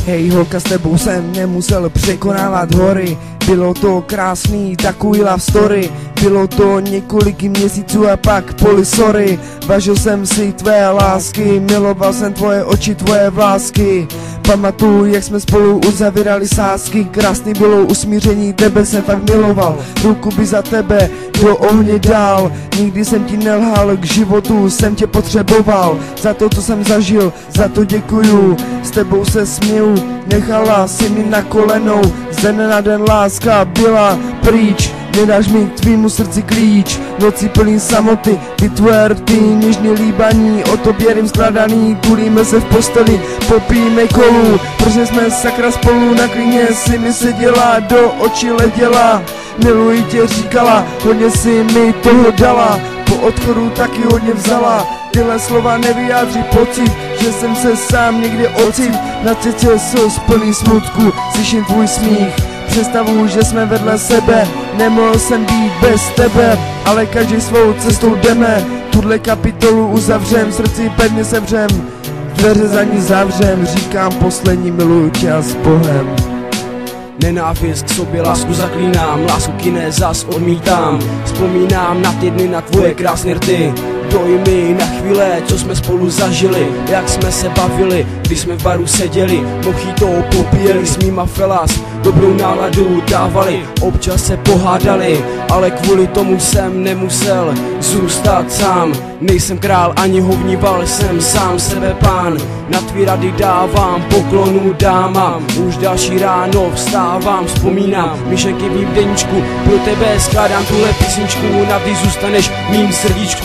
Hej holka, s tebou jsem nemusel překonávat hory. Bylo to krásný, takový love story. Bylo to několik měsíců a pak polisory. Vážil jsem si tvé lásky, miloval jsem tvoje oči, tvoje vlásky. Pamatuju, jak jsme spolu uzavírali sázky. Krásný bylo usmíření, tebe jsem fakt miloval. Ruku by za tebe do ohně dál. Nikdy jsem ti nelhal, k životu jsem tě potřeboval. Za to, co jsem zažil, za to děkuju. S tebou se směju, nechala si mi na kolenou. Ze dne na den láska byla pryč. Nedáš mi k tvýmu srdci klíč. Noci plný samoty, ty tvoje rty, něžně líbaní, o tobě rým skladaný. Tulíme se v posteli, popijeme kolu, protože jsme sakra spolu. Na klíně si mi seděla, do očí leděla. Miluji tě říkala, hodně si mi toho dala. Po odchodu taky hodně vzala. Tyhle slova nevyjádří pocit, že jsem se sám někde ocit. Na cestě jsou plný smutku, slyším tvůj smích. Představuji, že jsme vedle sebe, nemohl jsem být bez tebe, ale každý svou cestou jdeme. Tuhle kapitolu uzavřem, srdci pevně sevřem, dveře za ní zavřem, říkám poslední, miluju tě a s Bohem. Nenávist k sobě, lásku zaklínám, lásku k jiné zas odmítám. Vzpomínám na ty dny, na tvoje krásné rty, dojmy na chvíle, co jsme spolu zažili. Jak jsme se bavili, když jsme v baru seděli, mojito popíjeli s mýma felas, dobrou náladu dávali, občas se pohádali, ale kvůli tomu jsem nemusel zůstat sám. Nejsem král ani hovníval, jsem sám sebe pán. Na tvý rady dávám poklonu dámám, už další ráno vstávám, vzpomínám myšlenky v mým deníčku. Pro tebe skládám tuhle písničku, navždy zůstaneš v mým srdíčku.